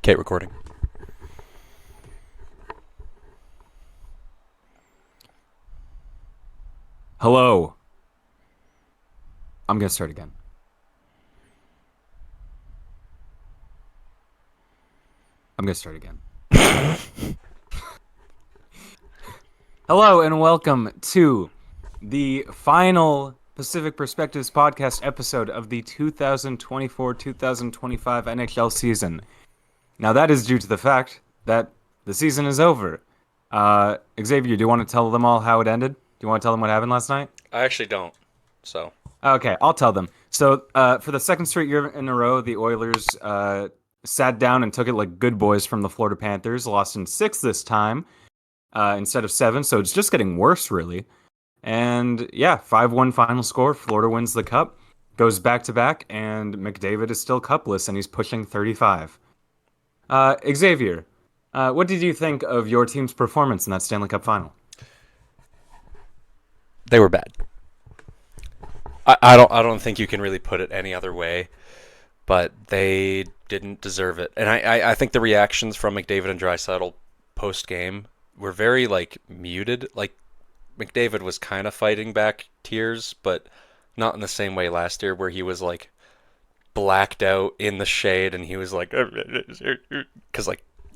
Okay, recording. Hello. I'm gonna start again. I'm gonna start again. Hello and welcome to the final Pacific Perspectives podcast episode of the 2024-2025 NHL season. Now that is due to the fact that the season is over. Xavier, do you want to tell them all how it ended? Do you want to tell them what happened last night? I actually don't. So Okay, I'll tell them. So, for the second straight year in a row, the Oilers sat down and took it like good boys from the Florida Panthers. Lost in 6 this time instead of 7, so it's just getting worse, really. And yeah, 5-1 final score. Florida wins the cup, goes back-to-back, and McDavid is still cupless, and he's pushing 35. Xavier, what did you think of your team's performance in that Stanley Cup final? they were bad. I don't think you can really put it any other way, but they didn't deserve it. And I think the reactions from McDavid and Draisaitl post game were very muted. Like McDavid was kind of fighting back tears, but not in the same way last year where he was blacked out in the shade and he was because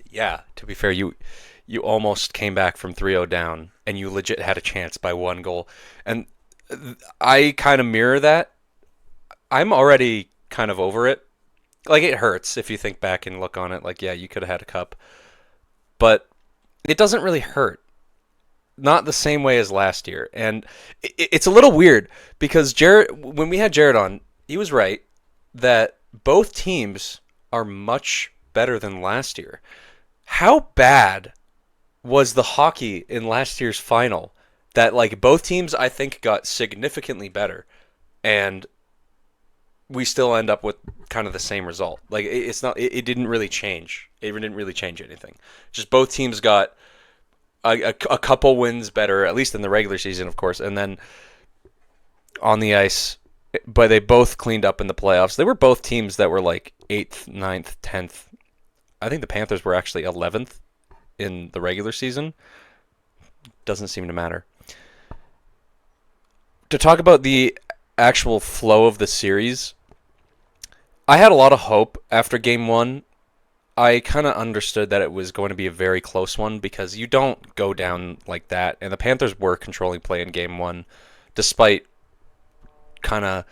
yeah, to be fair, you almost came back from 3-0 down and you legit had a chance by one goal. And I kind of mirror that. I'm already kind of over it. It hurts if you think back and look on it yeah, you could have had a cup. But it doesn't really hurt. Not the same way as last year. And it's a little weird because when we had Jared on, he was right that both teams are much better than last year. How bad was the hockey in last year's final that both teams I think got significantly better and we still end up with kind of the same result. It didn't really change. It didn't really change anything. Just both teams got a couple wins better, at least in the regular season, of course, and then on the ice, but they both cleaned up in the playoffs. They were both teams that were 8th, 9th, 10th. I think the Panthers were actually 11th in the regular season. Doesn't seem to matter. To talk about the actual flow of the series, I had a lot of hope after game one. I kind of understood that it was going to be a very close one because you don't go down like that. And the Panthers were controlling play in game one, despite I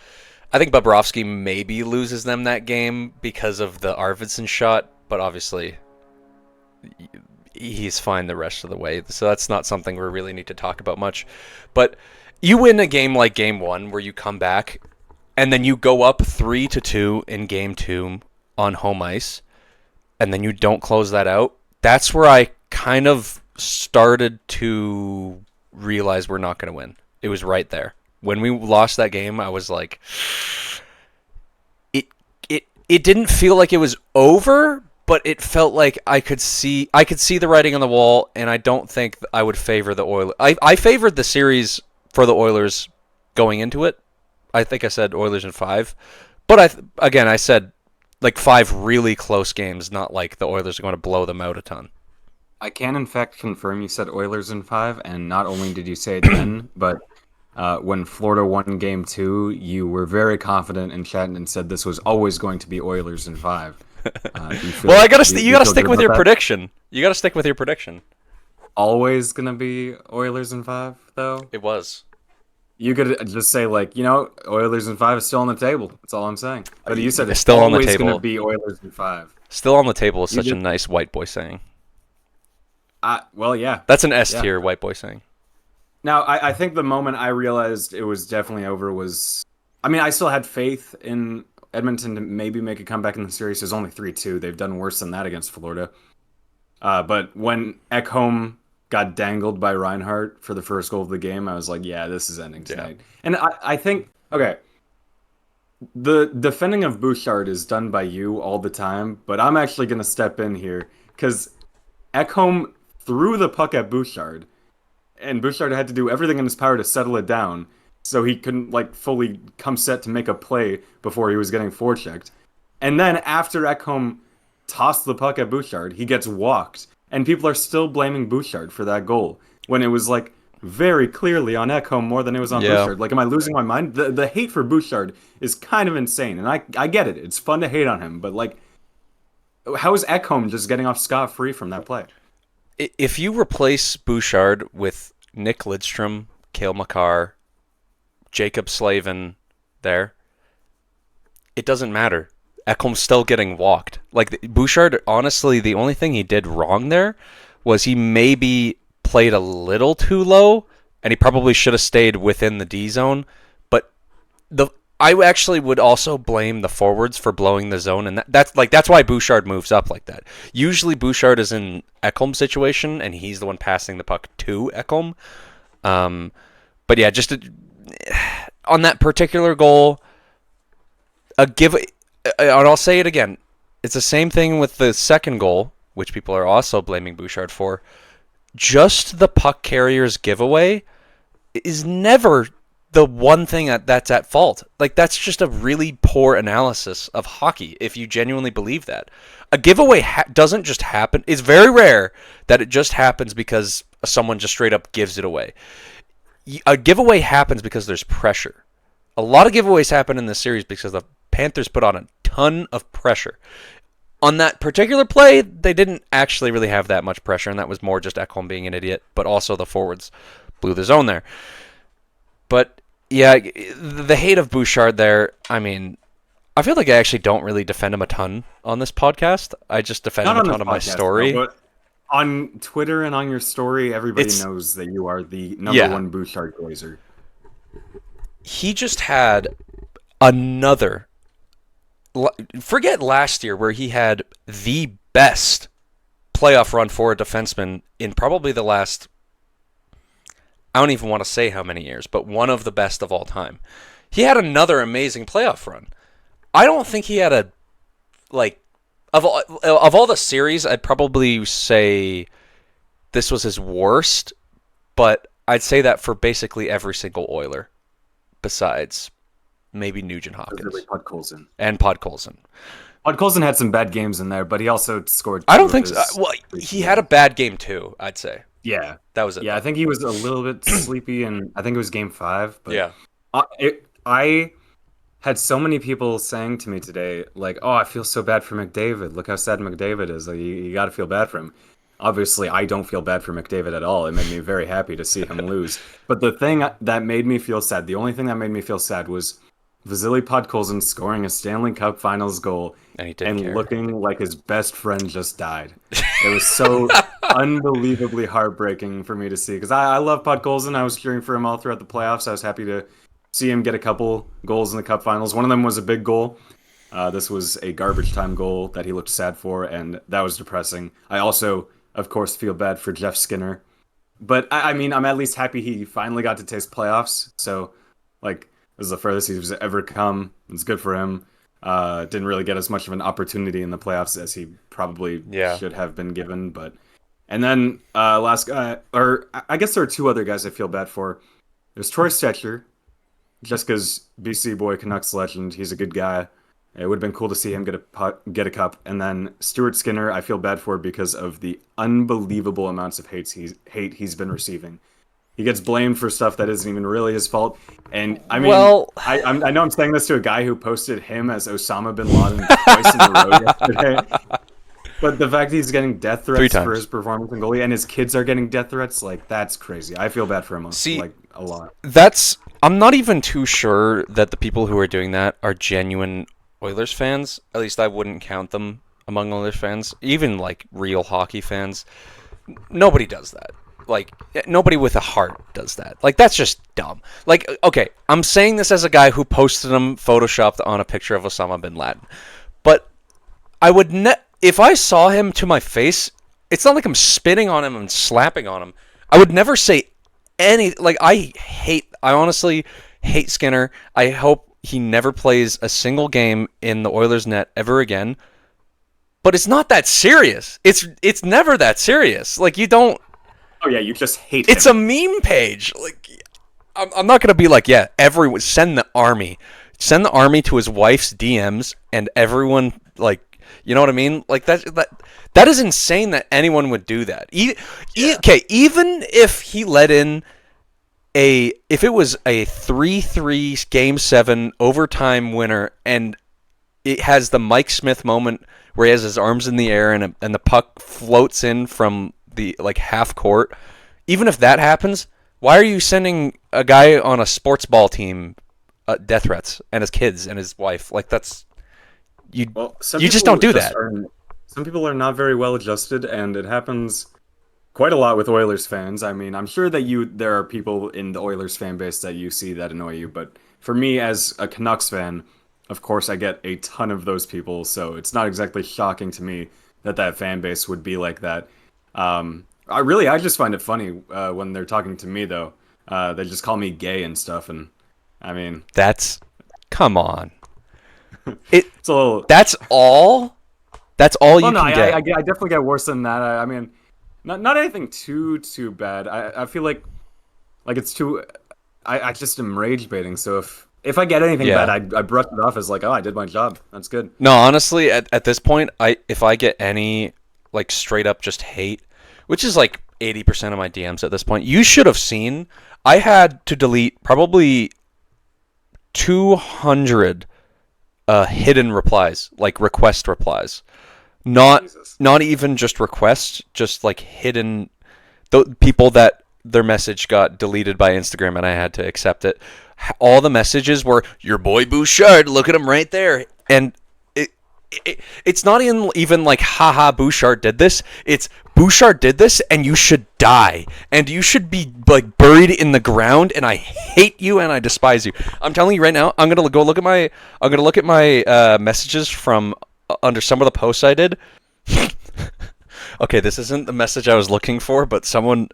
think Bobrovsky maybe loses them that game because of the Arvidsson shot, but obviously he's fine the rest of the way. So that's not something we really need to talk about much. But you win a game like game one where you come back and then you go up 3-2 in game two on home ice and then you don't close that out. That's where I kind of started to realize we're not going to win. It was right there. When we lost that game, I was like, it didn't feel like it was over, but it felt like I could see the writing on the wall, and I don't think I would favor the Oilers. I favored the series for the Oilers going into it. I think I said Oilers in 5, but I said 5 really close games, not like the Oilers are going to blow them out a ton. I can in fact confirm you said Oilers in 5, and not only did you say it then, but when Florida won Game 2, you were very confident in chat and said this was always going to be Oilers in 5. Well, you gotta stick with your prediction. You gotta stick with your prediction. Always gonna be Oilers in 5, though? It was. You could just say, Oilers in 5 is still on the table. That's all I'm saying. But you said it's still on the always table. Gonna be Oilers in 5. Still on the table is such a nice white boy saying. Well, yeah. That's an S-tier white boy saying. Now, I think the moment I realized it was definitely over was... I still had faith in Edmonton to maybe make a comeback in the series. It was only 3-2. They've done worse than that against Florida. But when Ekholm got dangled by Reinhart for the first goal of the game, I was like, yeah, this is ending tonight. Yeah. And I think... Okay. The defending of Bouchard is done by you all the time, but I'm actually going to step in here because Ekholm threw the puck at Bouchard, and Bouchard had to do everything in his power to settle it down so he couldn't fully come set to make a play before he was getting forechecked. And then after Ekholm toss the puck at Bouchard. He gets walked, and people are still blaming Bouchard for that goal when it was like very clearly on Ekholm more than it was on Bouchard. Like, am I losing my mind? The hate for Bouchard is kind of insane, and I get it. It's fun to hate on him, but like, how is Ekholm just getting off scot-free from that play? If you replace Bouchard with Nick Lidstrom, Cale Makar, Jacob Slavin there, it doesn't matter. Ekholm's still getting walked. Like, Bouchard, honestly, the only thing he did wrong there was he maybe played a little too low, and he probably should have stayed within the D zone. But I actually would also blame the forwards for blowing the zone, and that's why Bouchard moves up like that. Usually Bouchard is in Ekholm's situation, and he's the one passing the puck to Ekholm. But yeah, on that particular goal, and I'll say it again, it's the same thing with the second goal, which people are also blaming Bouchard for. Just the puck carrier's giveaway is never the one thing that's at fault. Like, that's just a really poor analysis of hockey if you genuinely believe that. A giveaway doesn't just happen. It's very rare that it just happens because someone just straight up gives it away. A giveaway happens because there's pressure. A lot of giveaways happen in this series because the Panthers put on a ton of pressure. On that particular play, they didn't actually really have that much pressure, and that was more just Ekholm being an idiot, but also the forwards blew the zone there. But yeah, the hate of Bouchard there, I mean, I feel like I actually don't really defend him a ton on this podcast. I just defend him a ton on my story. No, but on Twitter and on your story, everybody knows that you are the number one Bouchard glazer. He just had another... Forget last year where he had the best playoff run for a defenseman in probably the last... I don't even want to say how many years, but one of the best of all time. He had another amazing playoff run. I don't think he had a, like, of all the series, I'd probably say this was his worst, but I'd say that for basically every single Oiler, besides maybe Nugent Hopkins. Really Podkolzin. And Podkolzin. Podkolzin had some bad games in there, but he also scored. I don't think so. Well, he had a bad game too, I'd say. Yeah. That was it. Yeah, I think he was a little bit sleepy, and I think it was game 5. But yeah. I had so many people saying to me today, like, oh, I feel so bad for McDavid. Look how sad McDavid is. Like, you got to feel bad for him. Obviously, I don't feel bad for McDavid at all. It made me very happy to see him lose. But the thing that made me feel sad, the only thing that made me feel sad was Vasily Podkolzin scoring a Stanley Cup Finals goal and looking like his best friend just died. It was so unbelievably heartbreaking for me to see, because I love Podkolzin. I was cheering for him all throughout the playoffs. I was happy to see him get a couple goals in the Cup Finals. One of them was a big goal. This was a garbage time goal that he looked sad for, and that was depressing. I also, of course, feel bad for Jeff Skinner. But, I mean, I'm at least happy he finally got to taste playoffs. So, like, this is the furthest he's ever come. It's good for him. Didn't really get as much of an opportunity in the playoffs as he probably should have been given. And then last guy, or I guess there are two other guys I feel bad for. There's Troy Stecher, just because BC boy, Canucks legend. He's a good guy. It would have been cool to see him get a cup. And then Stuart Skinner, I feel bad for because of the unbelievable amounts of hate he's been receiving. He gets blamed for stuff that isn't even really his fault. And I mean, I know I'm saying this to a guy who posted him as Osama bin Laden twice in a row yesterday. But the fact that he's getting death threats for his performance in goalie, and his kids are getting death threats, like, that's crazy. I feel bad for him, a lot. I'm not even too sure that the people who are doing that are genuine Oilers fans. At least I wouldn't count them among Oilers fans. Even, like, real hockey fans. Nobody does that. Like, nobody with a heart does that. Like, that's just dumb. Like, okay, I'm saying this as a guy who posted him photoshopped on a picture of Osama bin Laden. But I would if I saw him to my face, it's not like I'm spitting on him and slapping on him. I would never say any... Like, I honestly hate Skinner. I hope he never plays a single game in the Oilers net ever again. But it's not that serious. It's never that serious. Like, you don't... Oh yeah, you just hate him. It's a meme page. Like, I'm not gonna be like, yeah, everyone send the army to his wife's DMs, and everyone, like, You know what I mean? Like that is insane that anyone would do that. Okay, even if he let in if it was a 3-3 game 7 overtime winner and it has the Mike Smith moment where he has his arms in the air and the puck floats in from the like half court. Even if that happens, why are you sending a guy on a sports ball team death threats and his kids and his wife? Like that's you. Well, You just don't do that. Some people are not very well adjusted, and it happens quite a lot with Oilers fans. I mean, I'm sure that there are people in the Oilers fan base that you see that annoy you, but for me as a Canucks fan, of course, I get a ton of those people, so it's not exactly shocking to me that fan base would be like that. I just find it funny when they're talking to me, though. They just call me gay and stuff, and I mean, come on. It's a little. That's all. That's all you can get. I definitely get worse than that. I mean, not anything too bad. I feel like it's too. I just am rage baiting. So if I get anything bad, I brush it off as like, oh, I did my job. That's good. No, honestly, at this point, if I get any like straight up just hate, which is like 80% of my DMs at this point, you should have seen. I had to delete probably 200 hidden replies, like request replies. Not even just requests, just like hidden people that their message got deleted by Instagram and I had to accept it. All the messages were your boy Bouchard, look at him right there. And it's not even like haha Bouchard did this. It's Bouchard did this and you should die. And you should be like buried in the ground and I hate you and I despise you. I'm telling you right now, I'm going to look at my messages from under some of the posts I did. Okay, this isn't the message I was looking for, but someone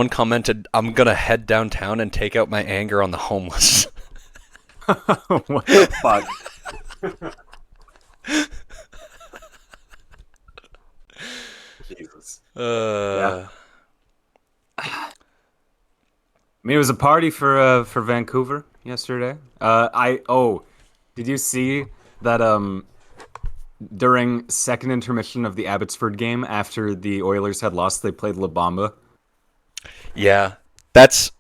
commented, I'm going to head downtown and take out my anger on the homeless. What the fuck? Jesus. Yeah. I mean, it was a party for Vancouver yesterday. Did you see that during second intermission of the Abbotsford game after the Oilers had lost, they played La Bamba? Yeah. That's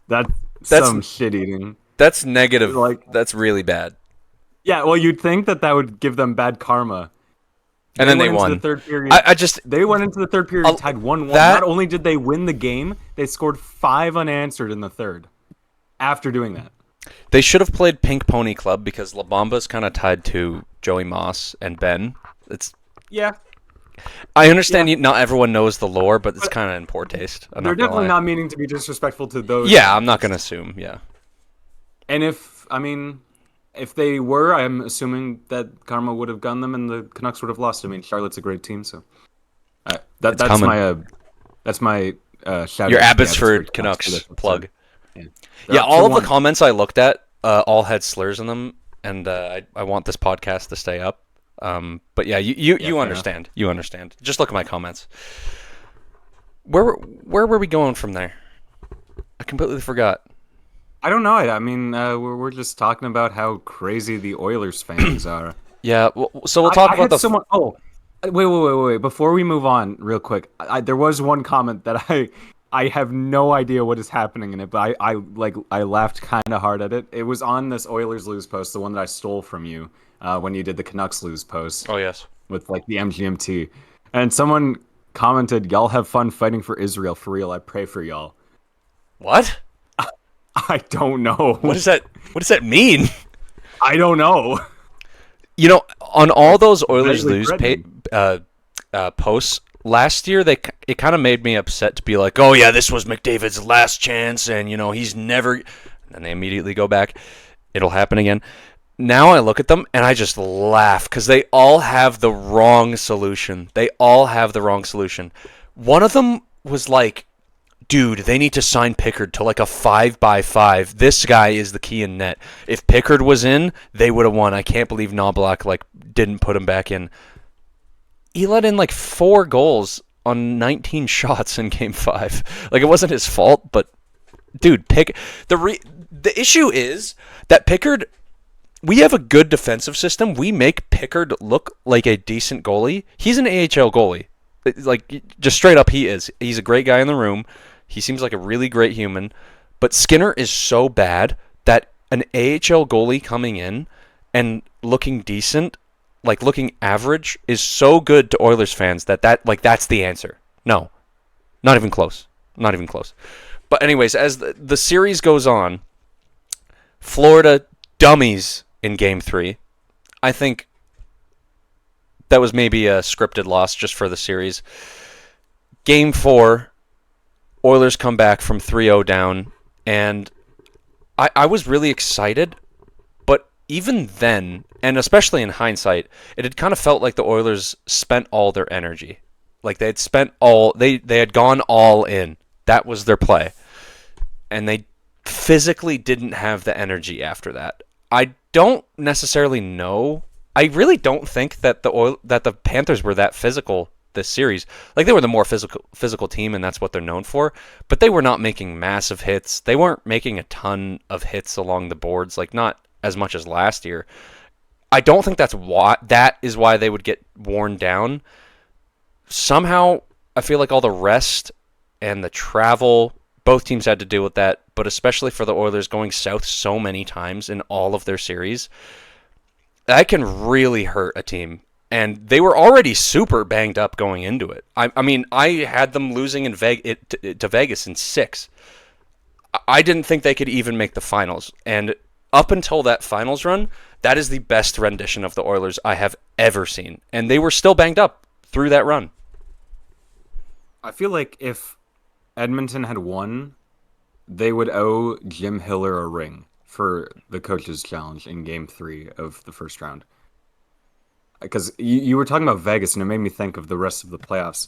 some shit eating. That's negative. That's really bad. Yeah, well, you'd think that would give them bad karma. And then they won. The third period. They went into the third period tied 1-1. Not only did they win the game, they scored 5 unanswered in the third. After doing that, they should have played Pink Pony Club because La Bamba's kind of tied to Joey Moss and Ben. I understand not everyone knows the lore, but it's kind of in poor taste. They're definitely not meaning to be disrespectful to those. Yeah, I'm not going to assume. Yeah. And if they were, I'm assuming that karma would have gone them and the Canucks would have lost. I mean, Charlotte's a great team, so that's my shout. Your Abbotsford Canucks plug. Yeah, all of the comments I looked at all had slurs in them, and I want this podcast to stay up. But yeah, you understand. You understand. Just look at my comments. Where were we going from there? I completely forgot. I don't know. I mean, we're just talking about how crazy the Oilers fans are. Yeah. So we'll talk about the. Oh, wait! Before we move on, real quick, there was one comment that I have no idea what is happening in it, but I laughed kind of hard at it. It was on this Oilers lose post, the one that I stole from you when you did the Canucks lose post. Oh yes. With like the MGMT, and someone commented, "Y'all have fun fighting for Israel. For real, I pray for y'all." What? I don't know. What does that mean? I don't know. You know, on all those Oilers lose posts last year, it kind of made me upset to be like, oh yeah, this was McDavid's last chance, and he's never. And they immediately go back. It'll happen again. Now I look at them and I just laugh because they all have the wrong solution. One of them was like, dude, they need to sign Pickard to like a 5x5. This guy is the key in net. If Pickard was in, they would have won. I can't believe Knoblauch didn't put him back in. He let in 4 goals on 19 shots in Game 5. It wasn't his fault, but dude, the issue is that Pickard we have a good defensive system. We make Pickard look like a decent goalie. He's an AHL goalie. Like, just straight up, he is. He's a great guy in the room. He seems like a really great human. But Skinner is so bad that an AHL goalie coming in and looking decent, like looking average, is so good to Oilers fans that's the answer. No, not even close. Not even close. But anyways, as the series goes on, Florida dummies in Game 3. I think that was maybe a scripted loss just for the series. Game 4, Oilers come back from 3-0 down, and I was really excited, but even then, and especially in hindsight, it had kind of felt like the Oilers spent all their energy. Like they had gone all in. That was their play. And they physically didn't have the energy after that. I don't necessarily know. I really don't think that the Panthers were that physical this series. Like, they were the more physical team, and that's what they're known for. But they were not making massive hits. They weren't making a ton of hits along the boards, like not as much as last year. I don't think that is why they would get worn down. Somehow, I feel like all the rest and the travel, both teams had to deal with that, but especially for the Oilers going south so many times in all of their series, that can really hurt a team. And they were already super banged up going into it. I mean, I had them losing to Vegas in 6. I didn't think they could even make the finals. And up until that finals run, that is the best rendition of the Oilers I have ever seen. And they were still banged up through that run. I feel like if Edmonton had won, they would owe Jim Hiller a ring for the coach's challenge in Game 3 of the first round. Because you were talking about Vegas, and it made me think of the rest of the playoffs.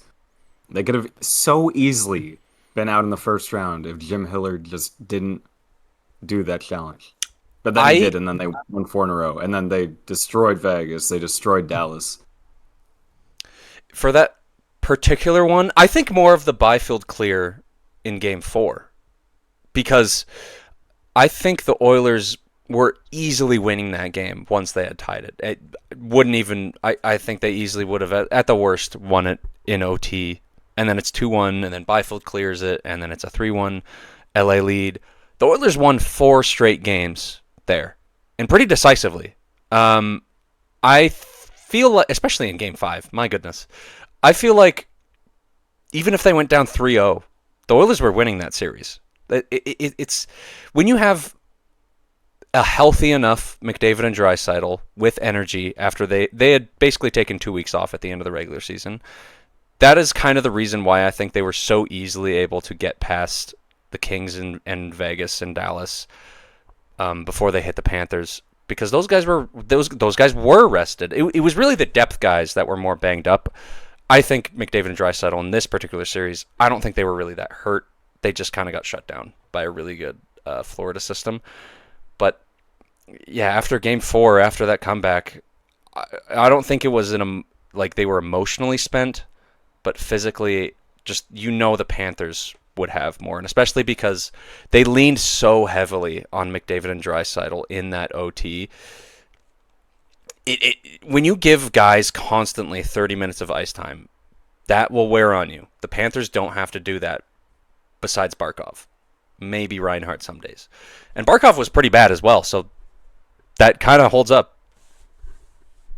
They could have so easily been out in the first round if Jim Hiller just didn't do that challenge. But then he did, and then they won 4 in a row. And then they destroyed Vegas. They destroyed Dallas. For that particular one, I think more of the Byfield clear in Game 4. Because I think the Oilers were easily winning that game once they had tied it. It wouldn't even... I think they easily would have, at the worst, won it in OT. And then it's 2-1, and then Byfield clears it, and then it's a 3-1 LA lead. The Oilers won 4 straight games there, and pretty decisively. I feel like, especially in Game 5, my goodness, I feel like even if they went down 3-0, the Oilers were winning that series. It's when you have a healthy enough McDavid and Draisaitl with energy after they had basically taken 2 weeks off at the end of the regular season. That is kind of the reason why I think they were so easily able to get past the Kings and Vegas and Dallas before they hit the Panthers, because those guys were rested. It was really the depth guys that were more banged up. I think McDavid and Draisaitl in this particular series, I don't think they were really that hurt. They just kind of got shut down by a really good Florida system. But yeah, after Game 4, after that comeback, I don't think it was like they were emotionally spent, but physically, just the Panthers would have more, and especially because they leaned so heavily on McDavid and Draisaitl in that OT. When you give guys constantly 30 minutes of ice time, that will wear on you. The Panthers don't have to do that besides Barkov. Maybe Reinhart some days. And Barkov was pretty bad as well, so that kind of holds up.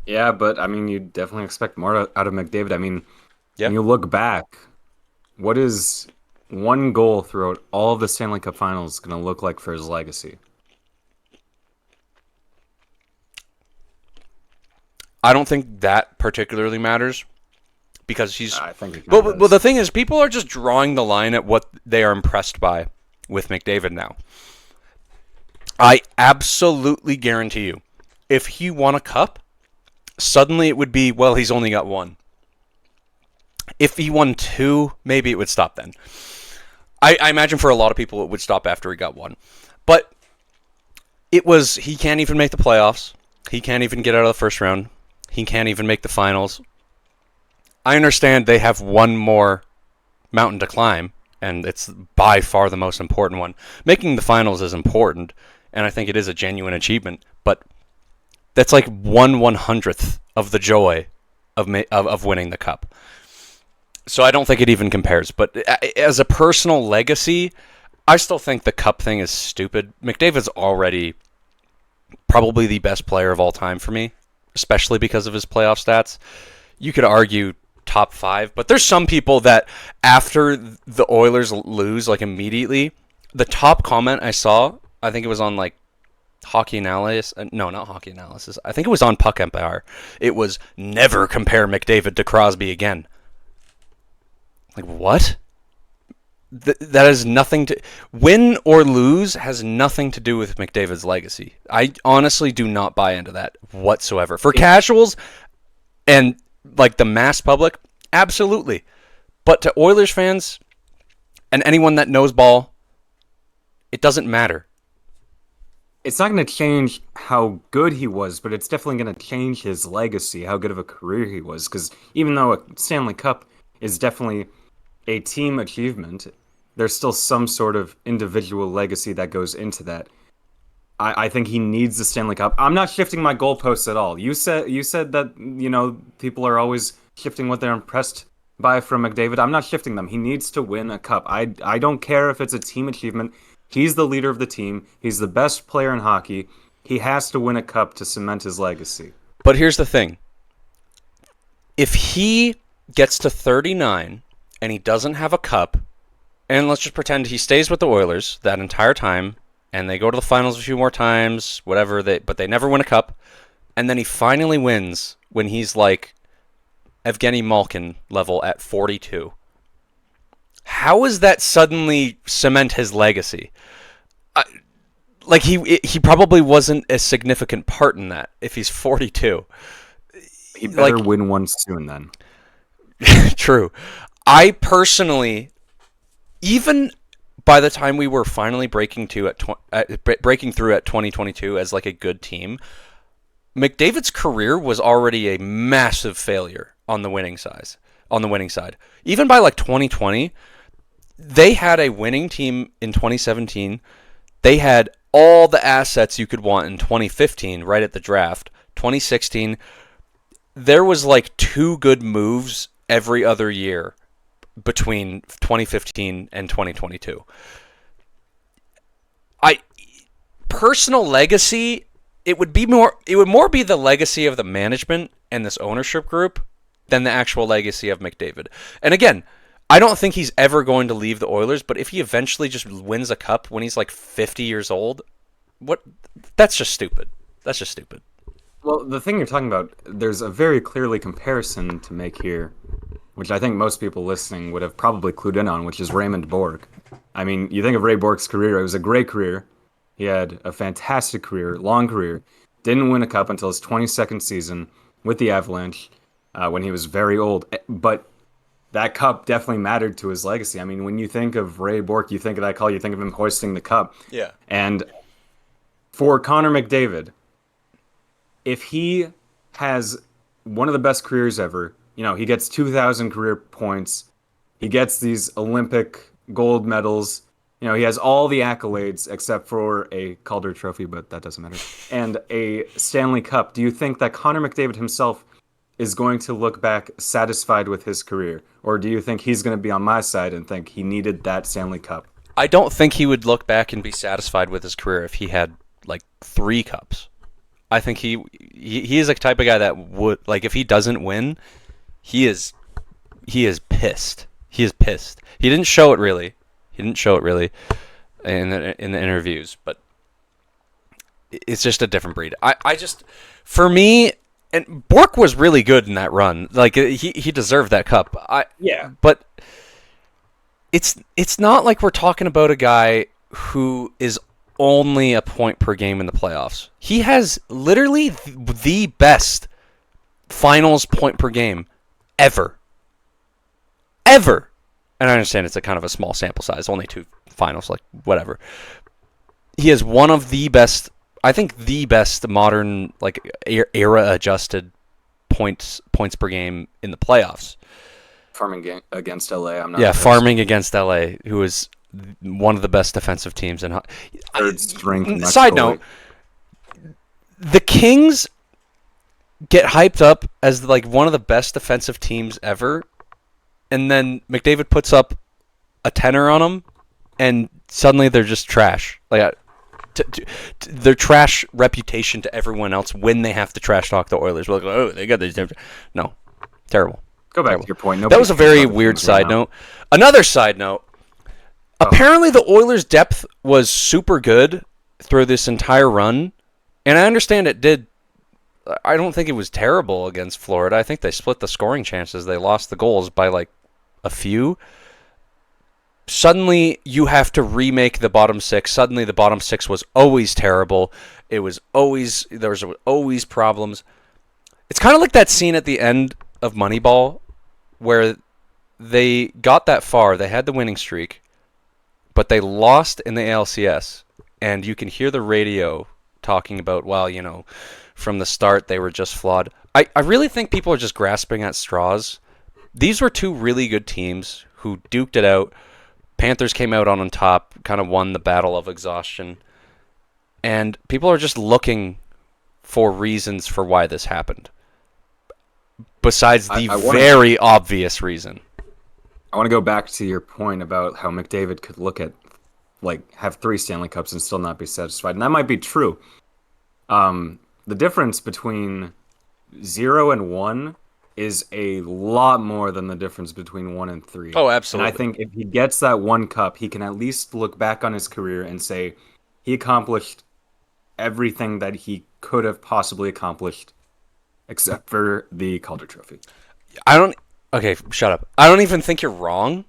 Yeah, but I mean, you definitely expect more out of McDavid. I mean, yeah. When you look back, what is one goal throughout all of the Stanley Cup Finals going to look like for his legacy? I don't think that particularly matters, because he's... I think it well, the thing is, people are just drawing the line at what they are impressed by with McDavid now. I absolutely guarantee you, if he won a cup, suddenly it would be, well, he's only got 1. If he won 2, maybe it would stop then. I imagine for a lot of people it would stop after he got 1. But it was, he can't even make the playoffs. He can't even get out of the first round. He can't even make the finals. I understand they have one more mountain to climb, and it's by far the most important one. Making the finals is important, and I think it is a genuine achievement, but That's like 1/100th of the joy of winning the cup. So I don't think it even compares. But as a personal legacy, I still think the cup thing is stupid. McDavid's already probably the best player of all time for me, especially because of his playoff stats. You could argue top 5, but there's some people that after the Oilers lose, like immediately, the top comment I saw, I think it was on like Hockey Analysis. No, not Hockey Analysis. I think it was on Puck Empire. It was never compare McDavid to Crosby again. Like, what? That has nothing to... Win or lose has nothing to do with McDavid's legacy. I honestly do not buy into that whatsoever. For casuals and like the mass public, absolutely. But to Oilers fans and anyone that knows ball, it doesn't matter. It's not going to change how good he was, but it's definitely going to change his legacy, how good of a career he was. Because even though a Stanley Cup is definitely a team achievement, there's still some sort of individual legacy that goes into that. I think he needs the Stanley Cup. I'm not shifting my goalposts at all. You said that, people are always shifting what they're impressed by from McDavid. I'm not shifting them. He needs to win a cup. I don't care if it's a team achievement. He's the leader of the team. He's the best player in hockey. He has to win a cup to cement his legacy. But here's the thing. If he gets to 39 and he doesn't have a cup, and let's just pretend he stays with the Oilers that entire time, and they go to the finals a few more times, whatever, but they never win a cup, and then he finally wins when he's like Evgeny Malkin level at 42. How does that suddenly cement his legacy? He probably wasn't a significant part in that if he's 42. He better win one soon then. True. I personally, even by the time we were finally breaking through at 2022 as like a good team, McDavid's career was already a massive failure on the winning side. Even by like 2020, they had a winning team in 2017. They had all the assets you could want in 2015, right at the draft. 2016, there was like 2 good moves every other year between 2015 and 2022. Personal legacy, it would more be the legacy of the management and this ownership group than the actual legacy of McDavid. And again, I don't think he's ever going to leave the Oilers, but if he eventually just wins a cup when he's like 50 years old, that's just stupid. That's just stupid. Well, the thing you're talking about, there's a very clearly comparison to make here, which I think most people listening would have probably clued in on, which is Raymond Bourque. I mean, you think of Ray Bourque's career, it was a great career. He had a fantastic career, long career. Didn't win a cup until his 22nd season with the Avalanche when he was very old. But that cup definitely mattered to his legacy. I mean, when you think of Ray Bourque, you think of that call, you think of him hoisting the cup. Yeah. And for Connor McDavid, if he has one of the best careers ever, he gets 2,000 career points, he gets these Olympic gold medals, he has all the accolades except for a Calder Trophy, but that doesn't matter, and a Stanley Cup. Do you think that Connor McDavid himself is going to look back satisfied with his career? Or do you think he's going to be on my side and think he needed that Stanley Cup? I don't think he would look back and be satisfied with his career if he had like 3 cups. I think he is a type of guy that would, like, if he doesn't win, he is pissed. He is pissed. He didn't show it really. In the interviews, but it's just a different breed. For me, and Bourque was really good in that run. Like, he deserved that cup. Yeah. But it's not like we're talking about a guy who is only a point per game in the playoffs. He has literally the best finals point per game ever. And I understand it's a kind of a small sample size, only 2 finals, like whatever. He is one of the best, I think the best modern, like, era adjusted points per game in the playoffs. Farming against LA, I'm not. Yeah, farming against LA, who is one of the best defensive teams in. Third string. Side note: the Kings get hyped up as like one of the best defensive teams ever, and then McDavid puts up a tenner on them, and suddenly they're just trash. Like their trash reputation to everyone else when they have to trash talk the Oilers. We're like, oh, they got these. No, terrible. Go back Terrible. to your point. That Nobody was a cares very about the weird Kings right side now. note. Another side note. Oh, Apparently, the Oilers' depth was super good through this entire run, and I understand it did. I don't think it was terrible against Florida. I think they split the scoring chances. They lost the goals by like a few. Suddenly, you have to remake the bottom six. Suddenly, the bottom six was always terrible. It was always there was always problems. It's kind of like that scene at the end of Moneyball where they got that far. They had the winning streak, but they lost in the ALCS, and you can hear the radio talking about, well, from the start they were just flawed. I really think people are just grasping at straws. These were two really good teams who duked it out. Panthers came out on top, kind of won the battle of exhaustion, and people are just looking for reasons for why this happened, besides the very obvious reason. I want to go back to your point about how McDavid could look at, have 3 Stanley Cups and still not be satisfied. And that might be true. The difference between 0 and 1 is a lot more than the difference between 1 and 3. Oh, absolutely. And I think if he gets that 1 cup, he can at least look back on his career and say he accomplished everything that he could have possibly accomplished except for the Calder Trophy. Okay, shut up. I don't even think you're wrong.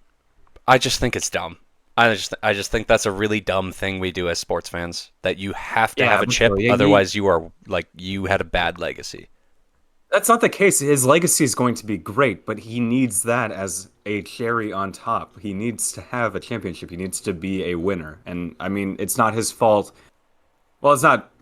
I just think it's dumb. I just think that's a really dumb thing we do as sports fans. That you have to have a chip, otherwise you are you had a bad legacy. That's not the case. His legacy is going to be great, but he needs that as a cherry on top. He needs to have a championship. He needs to be a winner. And I mean, it's not his fault. Well, it's not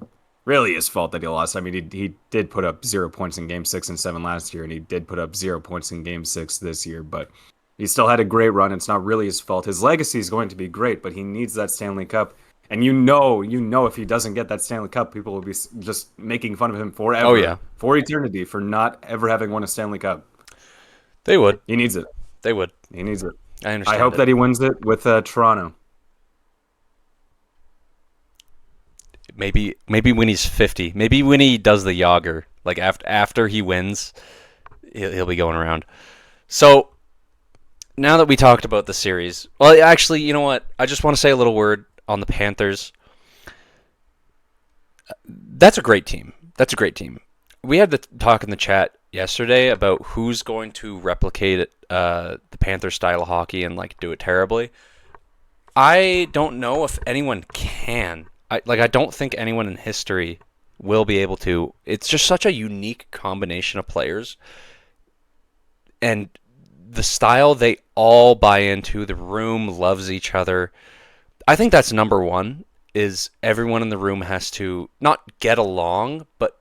really his fault that he lost. I mean, he did put up 0 points in Game 6 and 7 last year, and he did put up 0 points in Game 6 this year, but he still had a great run. It's not really his fault. His legacy is going to be great, but he needs that Stanley Cup. And you know, if he doesn't get that Stanley Cup, people will be just making fun of him forever. Oh, yeah. For eternity, for not ever having won a Stanley Cup. They would. He needs it. They would. He needs it. I understand. I hope that he wins it with Toronto. Maybe when he's 50. Maybe when he does the Yager. Like after he wins, he'll be going around. So now that we talked about the series, well, actually, you know what? I just want to say a little word on the Panthers. That's a great team. We had the talk in the chat yesterday about who's going to replicate the Panther style of hockey and do it terribly. I don't know if anyone can. I don't think anyone in history will be able to. It's just such a unique combination of players. And the style they all buy into, the room loves each other. I think that's number one, is everyone in the room has to not get along, but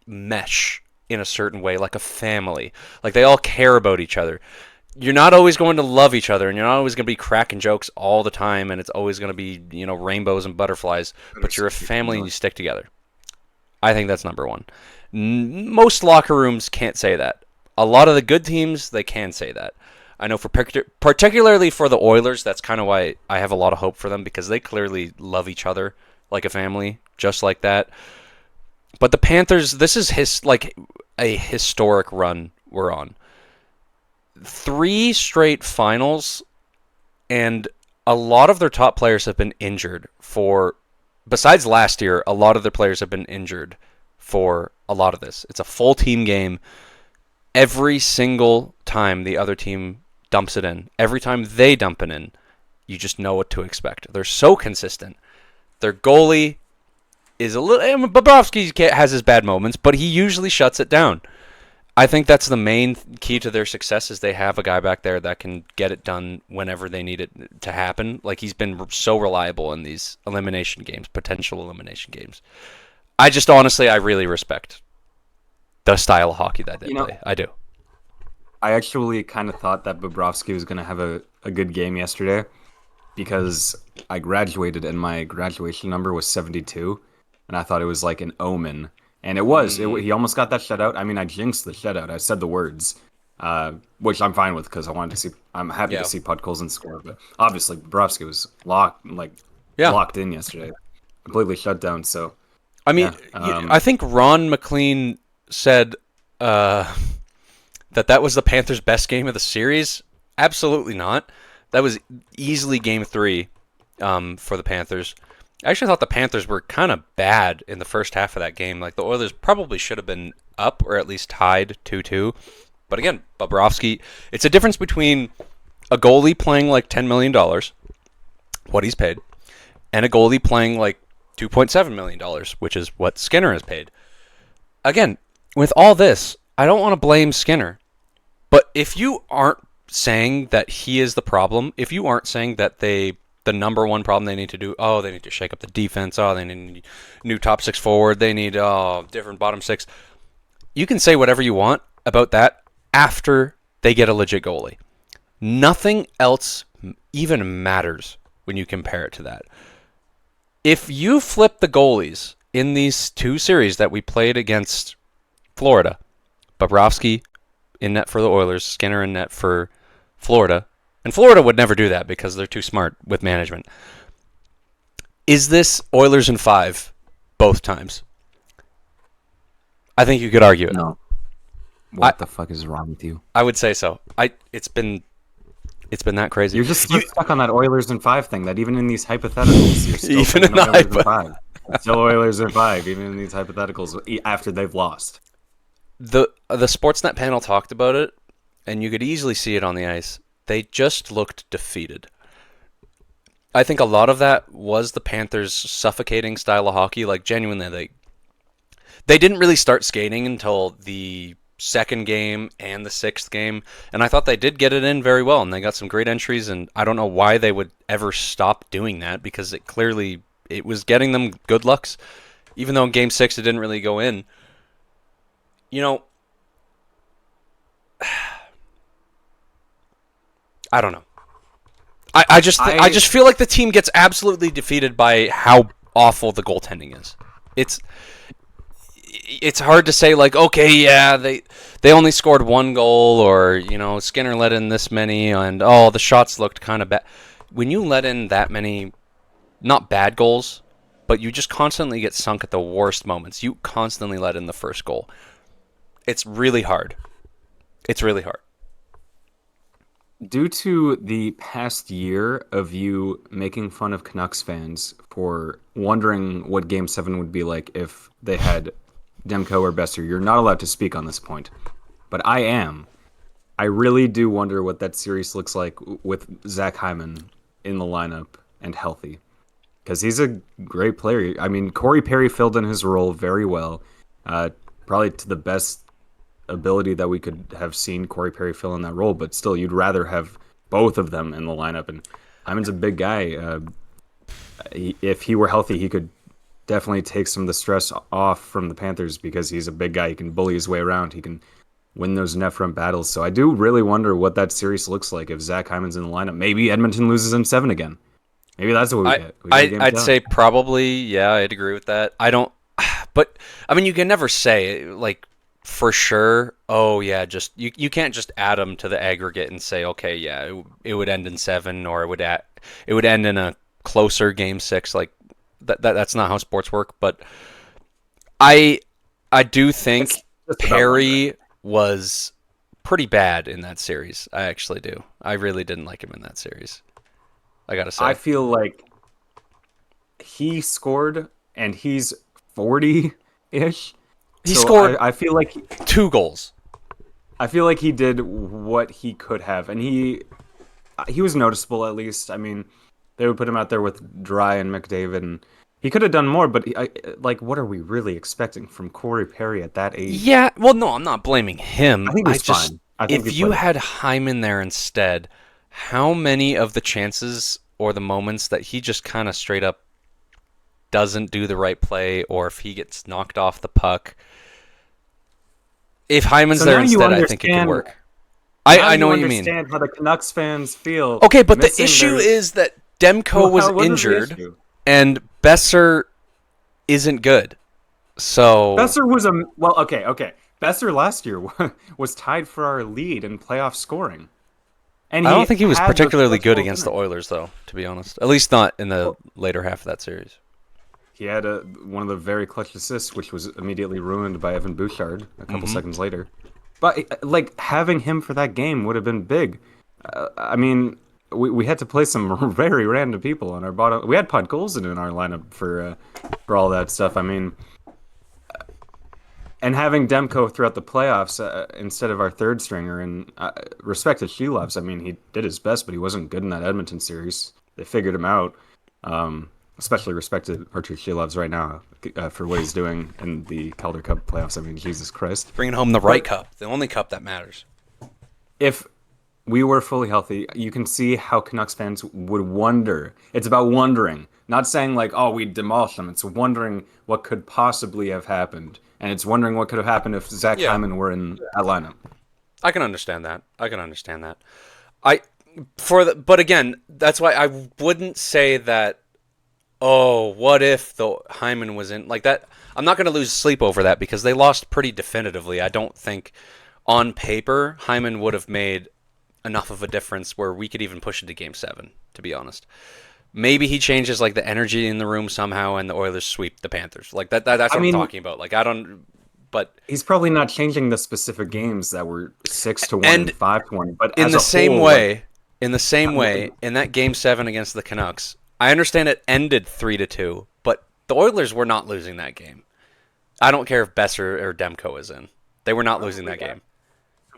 mesh in a certain way, like a family. Like they all care about each other. You're not always going to love each other, and you're not always going to be cracking jokes all the time, and it's always going to be, rainbows and butterflies, but you're a family and you stick together. I think that's number one. Most locker rooms can't say that. A lot of the good teams, they can say that. I know particularly for the Oilers, that's kind of why I have a lot of hope for them, because they clearly love each other like a family, just like that. But the Panthers, this is a historic run we're on. 3 straight finals, and a lot of their top players have been injured besides last year, a lot of their players have been injured for a lot of this. It's a full team game. Every single time the other team dumps it in, every time they dump it in, you just know what to expect. They're so consistent. Their goalie is a little... Bobrovsky has his bad moments, but he usually shuts it down. I think that's the main key to their success, is they have a guy back there that can get it done whenever they need it to happen. Like, he's been so reliable in these elimination games, potential elimination games. I really respect the style of hockey that they play. I do. I actually kind of thought that Bobrovsky was going to have a good game yesterday, because I graduated and my graduation number was 72, and I thought it was like an omen And it was. He almost got that shutout. I mean, I jinxed the shutout. I said the words, which I'm fine with because I wanted to see. I'm happy to Yeah. see Podkolzin score, but obviously Bobrovsky was Yeah. locked in yesterday, completely shut down. So I mean, yeah, I think Ron McLean said that was the Panthers' best game of the series. Absolutely not. That was easily game 3 for the Panthers. I actually thought the Panthers were kind of bad in the first half of that game. Like the Oilers probably should have been up or at least tied 2-2. But again, Bobrovsky, it's a difference between a goalie playing like $10 million, what he's paid, and a goalie playing like $2.7 million, which is what Skinner has paid. Again, with all this, I don't want to blame Skinner. But if you aren't saying that he is the problem, if you aren't saying that the number one problem they need to do, they need to shake up the defense, they need new top 6 forward, they need different bottom 6. You can say whatever you want about that after they get a legit goalie. Nothing else even matters when you compare it to that. If you flip the goalies in these 2 series that we played against Florida, Bobrovsky in net for the Oilers, Skinner in net for Florida, and Florida would never do that because they're too smart with management. Is this Oilers in 5 both times? I think you could argue it. no. What the fuck is wrong with you? I would say so. It's been that crazy. You're just stuck on that Oilers in 5 thing. That even in these hypotheticals, you're still Even in the Oilers in 5. Still Oilers in 5, even in these hypotheticals after they've lost. The Sportsnet panel talked about it, and you could easily see it on the ice. They just looked defeated. I think a lot of that was the Panthers' suffocating style of hockey. Like, genuinely, they didn't really start skating until the 2nd game and the 6th game, and I thought they did get it in very well, and they got some great entries, and I don't know why they would ever stop doing that, because it was getting them good looks, even though in game 6 it didn't really go in. You know, I don't know. I just feel like the team gets absolutely defeated by how awful the goaltending is. It's hard to say, like, okay, yeah, they only scored 1 goal, or, Skinner let in this many, and the shots looked kind of bad. When you let in that many, not bad goals, but you just constantly get sunk at the worst moments. You constantly let in the first goal. It's really hard. It's really hard. Due to the past year of you making fun of Canucks fans for wondering what Game 7 would be like if they had Demko or Besser, you're not allowed to speak on this point. But I am. I really do wonder what that series looks like with Zach Hyman in the lineup and healthy. Because he's a great player. I mean, Corey Perry filled in his role very well. Probably to the best ability that we could have seen Corey Perry fill in that role, but still, you'd rather have both of them in the lineup. And Hyman's a big guy. If he were healthy, he could definitely take some of the stress off from the Panthers because he's a big guy. He can bully his way around. He can win those net front battles. So I do really wonder what that series looks like if Zach Hyman's in the lineup. Maybe Edmonton loses in 7 again. Maybe that's what we get. I'd say probably, yeah, I'd agree with that. I don't, but I mean, you can never say, like, for sure, just you can't just add them to the aggregate and say, okay, yeah, it would end in 7, or it would end in a closer game 6. Like that's not how sports work. But I do think Perry was pretty bad in that series. I actually do. I really didn't like him in that series, I gotta say. I feel like he scored and he's 40-ish. He scored. I feel like 2 goals. I feel like he did what he could have, and he was noticeable at least. I mean, they would put him out there with Dry and McDavid, and he could have done more. But what are we really expecting from Corey Perry at that age? Yeah, well, no, I'm not blaming him. I think he's fine. If you had Hyman there instead, how many of the chances or the moments that he just kind of straight up doesn't do the right play, or if he gets knocked off the puck? If Hyman's there instead, I think it could work. I know what you mean. I understand how the Canucks fans feel. Okay, but the issue is that Demko was injured, and Besser isn't good. So Besser was a well, okay. Besser last year was tied for our lead in playoff scoring, and I don't he think he was had the particularly good threshold against the finish. Oilers, though, to be honest. At least not in the Well, later half of that series. he had one of the very clutch assists, which was immediately ruined by Evan Bouchard a couple Hmm. seconds later. But like having him for that game would have been big. I mean, we had to play some very random people on our bottom. We had Podkolzin in our lineup for all that stuff. I mean, and having Demko throughout the playoffs instead of our third stringer, and respect to Shelovs, I mean, he did his best, but he wasn't good in that Edmonton series. They figured him out. Especially respect to Artur Shelovs right now for what he's doing in the Calder Cup playoffs. I mean, Jesus Christ. Bringing home the right But cup, the only cup that matters. if we were fully healthy, you can see how Canucks fans would wonder. It's about wondering, not saying like, "Oh, we demolished them." It's wondering what could possibly have happened, and it's wondering what could have happened if Zach Yeah, Hyman were in that lineup. I can understand that. I can understand that. I but again, that's why I wouldn't say that. Oh, what if the Hyman was in like that? I'm not going to lose sleep over that because they lost pretty definitively. I don't think on paper Hyman would have made enough of a difference where we could even push it to game 7, to be honest. Maybe he changes like the energy in the room somehow and the Oilers sweep the Panthers. Like that's I what I'm mean, talking about. Like I don't but he's probably not changing the specific games that were 6-1 and and 5-1, but in as the a same whole, like, way, in the same way, in that game 7 against the Canucks, I understand it ended 3-2, but the Oilers were not losing that game. I don't care if Besser or Demko is in. They were not losing that game.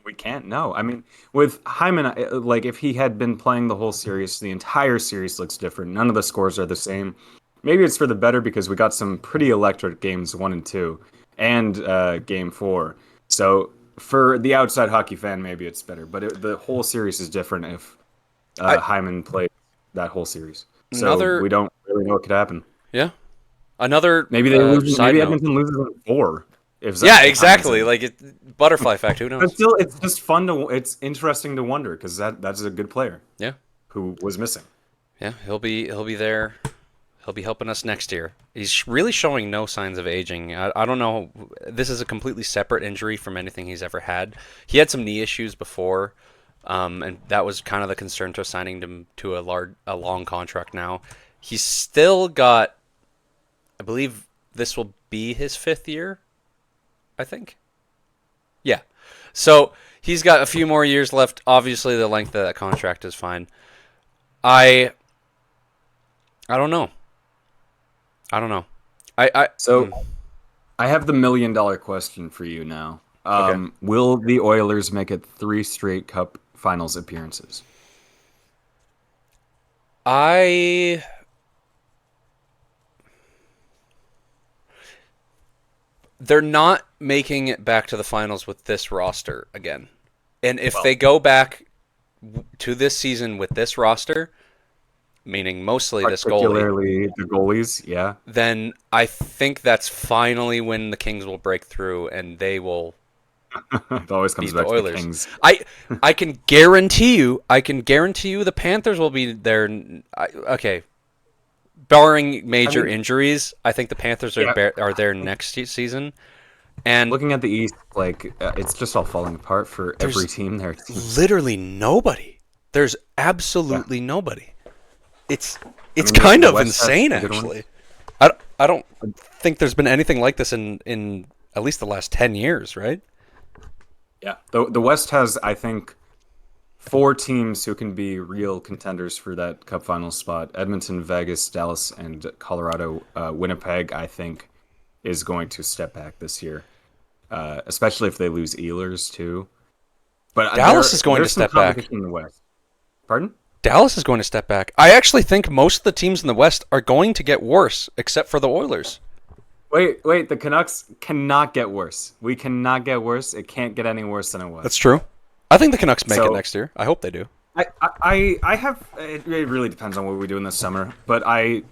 we can't know. I mean, with Hyman, like if he had been playing the whole series, the entire series looks different. None of the scores are the same. Maybe it's for the better because we got some pretty electric games 1 and 2, and game 4. So for the outside hockey fan, maybe it's better. But the whole series is different if I Hyman played that whole series. So another we don't really know what could happen. yeah. Another Maybe they lose. side Maybe note. Edmonton loses in 4 Yeah, if Hyman's exactly. in. Like butterfly effect, who But knows? still, it's just fun to. It's interesting to wonder because that's a good player Yeah. who was missing. Yeah, he'll be there. He'll be helping us next year. He's really showing no signs of aging. I don't know. This is a completely separate injury from anything he's ever had. He had some knee issues before, and that was kind of the concern to signing him to a long contract now. He's still got, I believe this will be his 5th year, I think. Yeah. So he's got a few more years left. Obviously, the length of that contract is fine. I I don't know. I don't know. I So I have the $1 million question for you now. okay. Will the Oilers make it 3 straight Cup Finals appearances? I they're not making it back to the finals with this roster again. And if Well, they go back to this season with this roster, meaning mostly this goalie, particularly the goalies, yeah. then I think that's finally when the Kings will break through and they will It always comes beat the back to the Oilers. Kings. I can guarantee you the Panthers will be there. Okay, barring I major mean, injuries, I think the Panthers yeah. are there next season. And Looking at the East, like it's just all falling apart for every there's team there. It seems. literally nobody. There's Yeah. absolutely nobody. It's I it's mean, kind the of West has insane some good ones. actually. I don't think there's been anything like this in at least the last 10 years, right? Yeah. The West has, I think, 4 teams who can be real contenders for that Cup final spot. Edmonton, Vegas, Dallas, and Colorado. Winnipeg, I think, is going to step back this year, especially if they lose Ehlers too. But Dallas is going to there's some step back. competition in the West. Pardon? Dallas is going to step back. I actually think most of the teams in the West are going to get worse, except for the Oilers. Wait. The Canucks cannot get worse. We cannot get worse. It can't get any worse than it was. That's true. I think the Canucks make it So next year. I hope they do. I have. It really depends on what we do in the summer, but I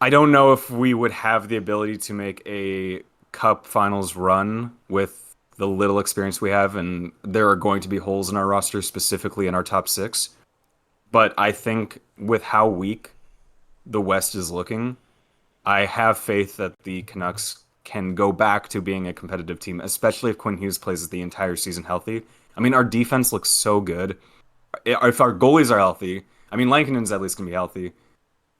don't know if we would have the ability to make a Cup Finals run with the little experience we have, and there are going to be holes in our roster, specifically in our top 6. But I think with how weak the West is looking, I have faith that the Canucks can go back to being a competitive team, especially if Quinn Hughes plays the entire season healthy. I mean, our defense looks so good. If our goalies are healthy, I mean, Lankinen's at least going to be healthy.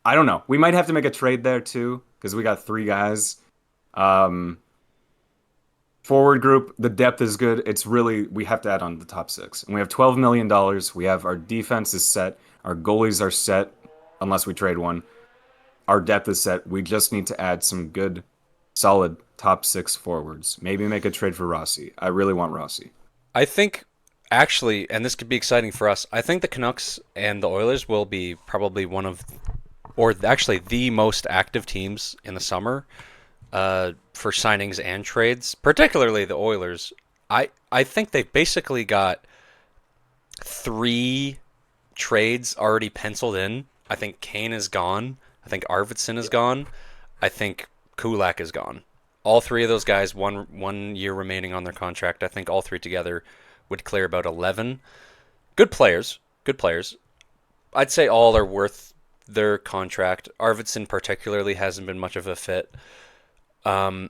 I don't know. We might have to make a trade there too because we got three guys. Um, Forward group, the depth is good. It's really we have to add on the top six, and we have $12 million. We have our defense is set, our goalies are set, unless we trade one. Our depth is set. We just need to add some good, solid top six forwards. Maybe make a trade for Rossi. I really want Rossi. I think actually, and this could be exciting for us. I think the Canucks and the Oilers will be probably one of, or actually the most active teams in the summer for signings and trades, particularly the Oilers. I think they've basically got 3 trades already penciled in. I think Kane is gone. I think Arvidsson is gone. I think Kulak is gone. All 3 of those guys, one year remaining on their contract. I think all 3 together would clear about 11. Good players. Good players. I'd say all are worth their contract. Arvidsson particularly hasn't been much of a fit. But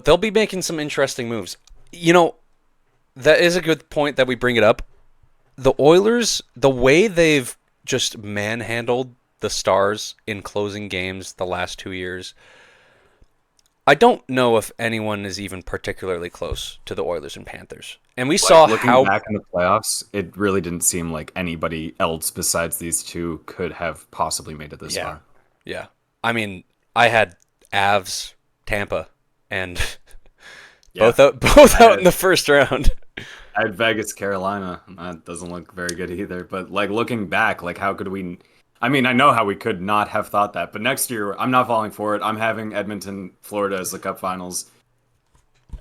they'll be making some interesting moves. You know, that is a good point that we bring it up. The Oilers, the way they've just manhandled the Stars in closing games the last 2 years, I don't know if anyone is even particularly close to the Oilers and Panthers. And we saw Looking how back in the playoffs, it really didn't seem like anybody else besides these two could have possibly made it this far. Yeah. I mean, I had Avs, Tampa, and both out in the first round. I had Vegas, Carolina. That doesn't look very good either. But like looking back, like how could we? I mean, I know how we could not have thought that. But next year, I'm not falling for it. I'm having Edmonton, Florida as the Cup Finals.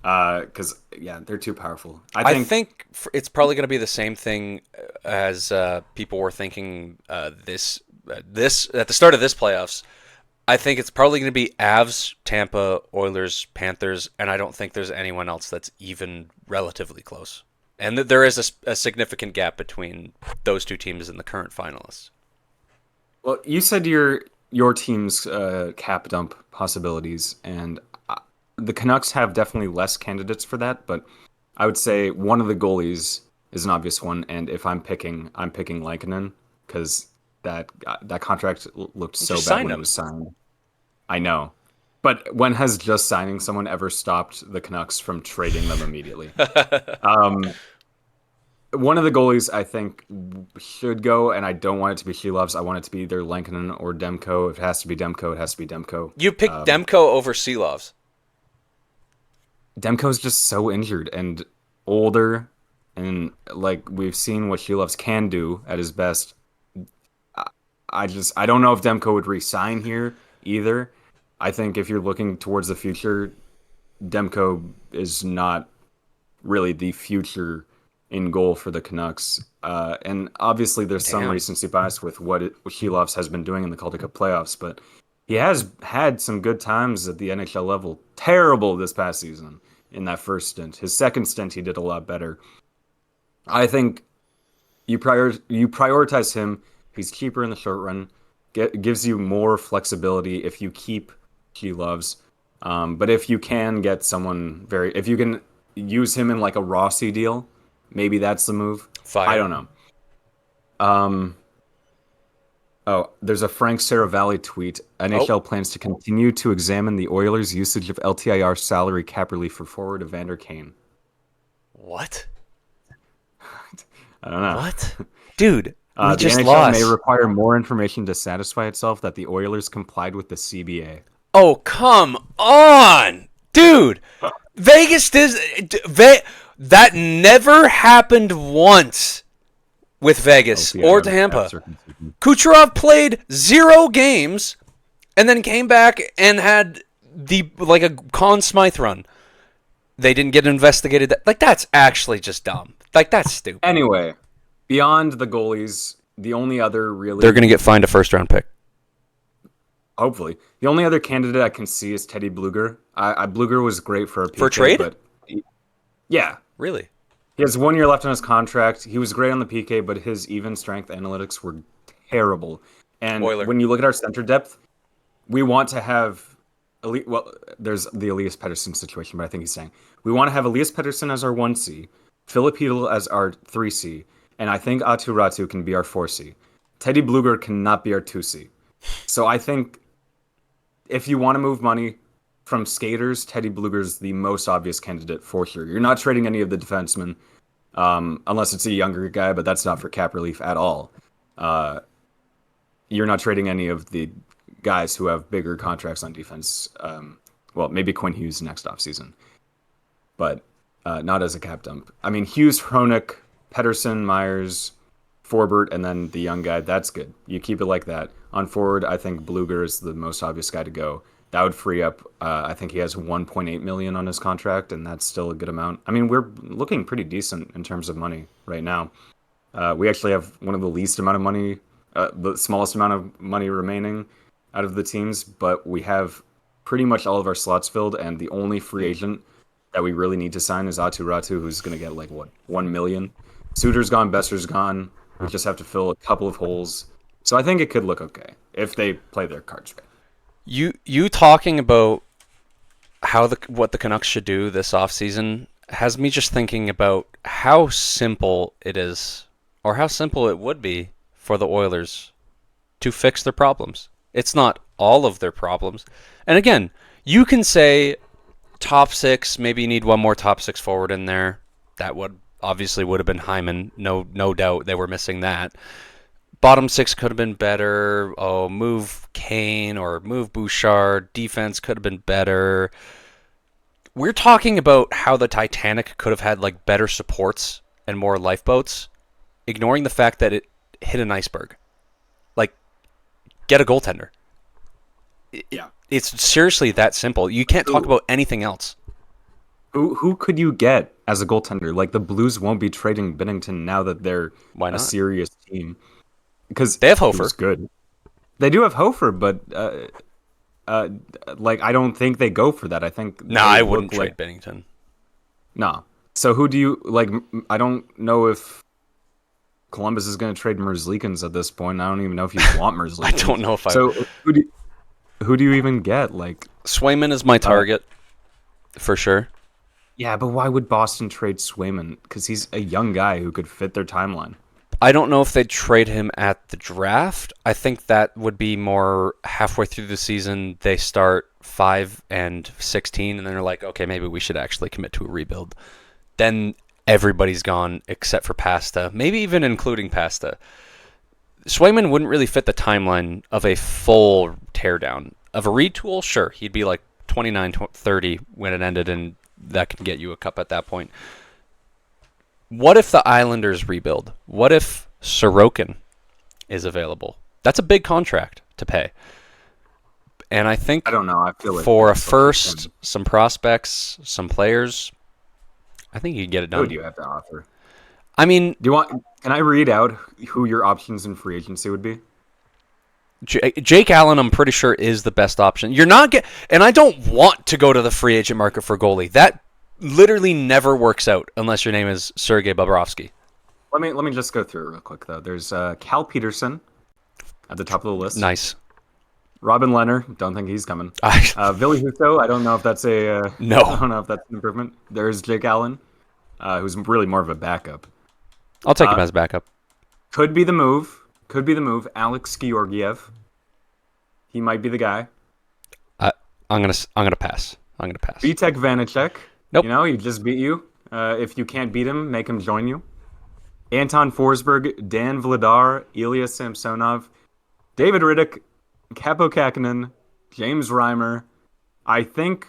Because they're too powerful. I think it's probably going to be the same thing as people were thinking this at the start of this playoffs. I think it's probably going to be Avs, Tampa, Oilers, Panthers, and I don't think there's anyone else that's even relatively close. And there is a significant gap between those 2 teams and the current finalists. Well, you said your team's cap dump possibilities, and the Canucks have definitely less candidates for that. But I would say one of the goalies is an obvious one, and if I'm picking Lankinen because that contract looked so bad when it was signed. I know. But when has just signing someone ever stopped the Canucks from trading them immediately? One of the goalies I think should go, and I don't want it to be Shelovs. I want it to be either Lankinen or Demko. If it has to be Demko, it has to be Demko. You picked Demko over Shelovs. Demko's just so injured and older, and like we've seen what Shelovs can do at his best. I don't know if Demko would re-sign here either. I think if you're looking towards the future, Demko is not really the future in goal for the Canucks. And obviously there's some recency bias with what Shelovs has been doing in the Calder Cup playoffs, but he has had some good times at the NHL level. Terrible this past season in that first stint. His second stint, he did a lot better. I think you prioritize him. He's cheaper in the short run. Gives you more flexibility if you keep Shelovs. But if you can get someone if you can use him in like a Rossi deal, maybe that's the move. Fire. I don't know. There's a Frank Saravalli tweet. NHL plans to continue to examine the Oilers' usage of LTIR salary cap relief for forward Evander Kane. What? I don't know. What? Dude, we the just NHL lost. may require more information to satisfy itself that the Oilers complied with the CBA. Oh, come on. Dude, Vegas does... That never happened once with Vegas or Tampa. Kucherov played 0 games and then came back and had a Conn Smythe run. They didn't get investigated. That's actually just dumb. That's stupid. Anyway, beyond the goalies, the only other really... They're going to get fined a first-round pick. Hopefully. The only other candidate I can see is Teddy Bluger. Bluger was great for a PK, for a trade? But yeah. Really? He has 1 year left on his contract. He was great on the PK, but his even strength analytics were terrible. And when you look at our center depth, we want to have well, there's the Elias Pettersson situation, but I think he's saying we want to have Elias Pettersson as our 1C, Philip Hedl as our 3C, and I think Atu Ratu can be our 4C. Teddy Bluger cannot be our 2C. So I think if you want to move money from skaters, Teddy Bluger's the most obvious candidate for sure. You're not trading any of the defensemen, unless it's a younger guy, but that's not for cap relief at all. You're not trading any of the guys who have bigger contracts on defense. Well, maybe Quinn Hughes next offseason, but not as a cap dump. I mean, Hughes, Hronik, Pettersson, Myers, Forbert, and then the young guy. That's good. You keep it like that. On forward, I think Bluger is the most obvious guy to go. That would free up. I think he has 1.8 million on his contract, and that's still a good amount. I mean, we're looking pretty decent in terms of money right now. We actually have one of the least amount of money, the smallest amount of money remaining out of the teams, but we have pretty much all of our slots filled, and the only free agent that we really need to sign is Atu Ratu, who's going to get like, what, 1 million? Suter's gone, Besser's gone. We just have to fill a couple of holes. So I think it could look okay if they play their cards right. You talking about what the Canucks should do this offseason has me just thinking about how simple it is, or how simple it would be for the Oilers to fix their problems. It's not all of their problems. And again, you can say top six, maybe you need one more top six forward in there. That would have been Hyman. No doubt they were missing that. Bottom six could have been better. Oh, move Kane or move Bouchard. Defense could have been better. We're talking about how the Titanic could have had like better supports and more lifeboats, ignoring the fact that it hit an iceberg. Like, get a goaltender. Yeah. It's seriously that simple. You can't talk about anything else. Who could you get as a goaltender? Like, the Blues won't be trading Binnington now that they're a serious team. Because they have Hofer. Good. They do have Hofer, but like, I don't think they go for that. I think I wouldn't trade Binnington. No. So who do you like? I don't know if Columbus is going to trade Merzlikins at this point. I don't even know if you want Merzlikins. I don't know if I. So who do you even get? Like, Swayman is my target for sure. Yeah, but why would Boston trade Swayman? Because he's a young guy who could fit their timeline. I don't know if they'd trade him at the draft. I think that would be more halfway through the season. They start 5-16, and then they're like, okay, maybe we should actually commit to a rebuild. Then everybody's gone except for Pasta, maybe even including Pasta. Swayman wouldn't really fit the timeline of a full teardown. Of a retool, sure, he'd be like 29, 30 when it ended, and that can get you a cup at that point. What if the Islanders rebuild? What if Sorokin is available? That's a big contract to pay. And I think I don't know. I feel like for a first, some prospects, some players, I think you can get it done. What do you have to offer? I mean, can I read out who your options in free agency would be? Jake Allen, I'm pretty sure, is the best option. And I don't want to go to the free agent market for goalie. That literally never works out unless your name is Sergei Bobrovsky. Let me just go through it real quick though. There's Cal Peterson at the top of the list. Nice. Robin Leonard, don't think he's coming. Ville Husso, I don't know if that's no. I don't know if that's an improvement. There's Jake Allen, who's really more of a backup. I'll take him as backup. Could be the move. Alex Georgiev. He might be the guy. I'm gonna pass. Vitek Vanacek. Nope. You know, he just beat you. If you can't beat him, make him join you. Anton Forsberg, Dan Vladar, Ilya Samsonov, David Riddick, Capo Kakinen, James Reimer. I think,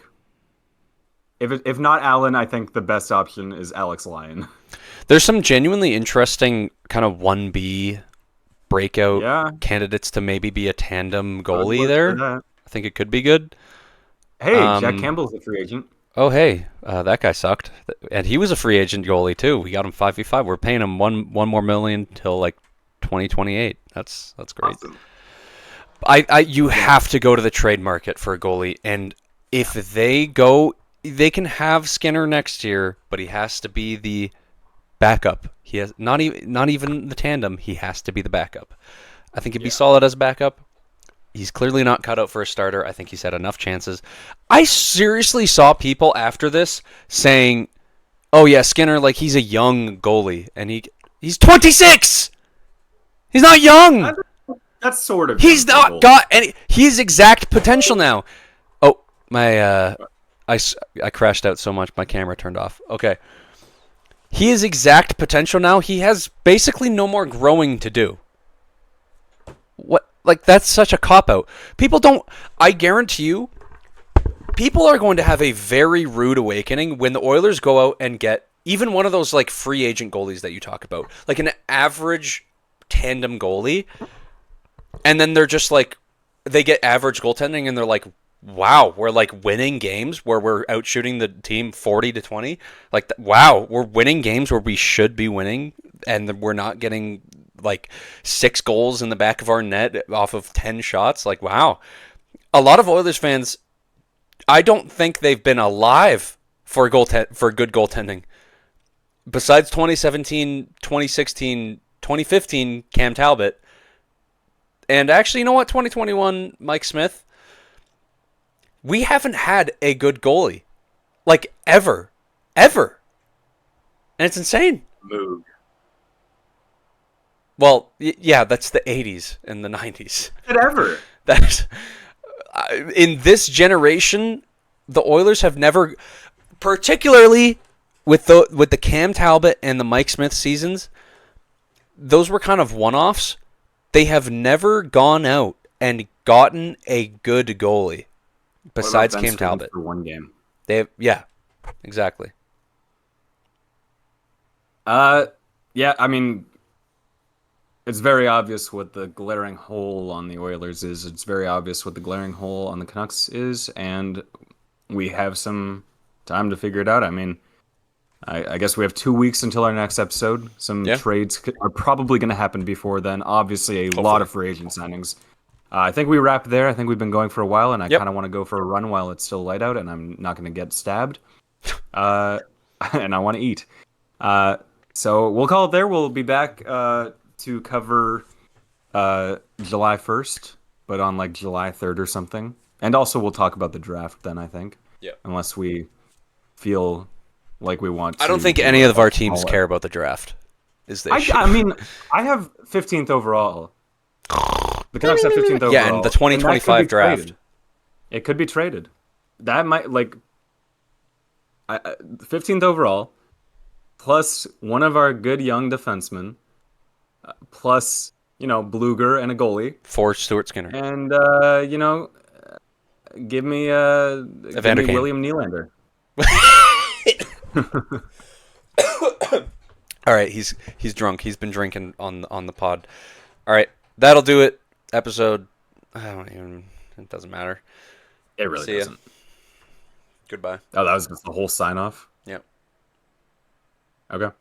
if not Allen, I think the best option is Alex Lyon. There's some genuinely interesting kind of 1B breakout candidates to maybe be a tandem goalie there. I think it could be good. Hey, Jack Campbell's a free agent. Oh, hey, that guy sucked. And he was a free agent goalie, too. We got him 5v5. We're paying him one more million till like 2028. That's great. Awesome. You have to go to the trade market for a goalie. And if they can have Skinner next year, but he has to be the backup. He has not even the tandem. He has to be the backup. I think he'd be solid as a backup. He's clearly not cut out for a starter. I think he's had enough chances. I seriously saw people after this saying, "Oh yeah, Skinner, like he's a young goalie, and he's 26. He's not young. That's sort of. He's not got any. He's exact potential now." Oh my, I crashed out so much my camera turned off. Okay, he is exact potential now. He has basically no more growing to do. What? Like, that's such a cop-out. People don't... I guarantee you, people are going to have a very rude awakening when the Oilers go out and get even one of those, like, free agent goalies that you talk about. Like, an average tandem goalie. And then they're just, like... They get average goaltending, and they're like, wow, we're, like, winning games where we're outshooting the team 40-20. Like, wow, we're winning games where we should be winning, and we're not getting... like 6 goals in the back of our net off of 10 shots. Like, wow. A lot of Oilers fans, I don't think they've been alive for good goaltending. Besides 2017, 2016, 2015, Cam Talbot. And actually, you know what? 2021, Mike Smith. We haven't had a good goalie. Like, ever. Ever. And it's insane. Moog. Well, yeah, that's the 80s and the 90s. Whatever. That's in this generation, the Oilers have never, particularly with the Cam Talbot and the Mike Smith seasons, those were kind of one-offs. They have never gone out and gotten a good goalie besides Cam Talbot. For one game. Yeah, exactly. Yeah, I mean, it's very obvious what the glaring hole on the Oilers is. It's very obvious what the glaring hole on the Canucks is, and we have some time to figure it out. I mean, I guess we have 2 weeks until our next episode. Some trades are probably going to happen before then. Obviously, a lot of free agent signings. I think we wrap there. I think we've been going for a while, and I kind of want to go for a run while it's still light out, and I'm not going to get stabbed. And I want to eat. So we'll call it there. We'll be back to cover July 1st, but on like July 3rd or something. And also we'll talk about the draft then, I think. Yeah. Unless we feel like we want to. I don't think any of our teams care about the draft. Is the issue. I mean, I have 15th overall. The Canucks have 15th overall. Yeah, and the 2025 draft. It could be traded. That might, like, 15th overall, plus one of our good young defensemen, plus, Bluger and a goalie. For Stuart Skinner. And, give me William Nylander. All right, he's drunk. He's been drinking on the pod. All right, that'll do it. Episode. It doesn't matter. It really doesn't. Goodbye. Oh, that was just the whole sign off? Yep. Okay.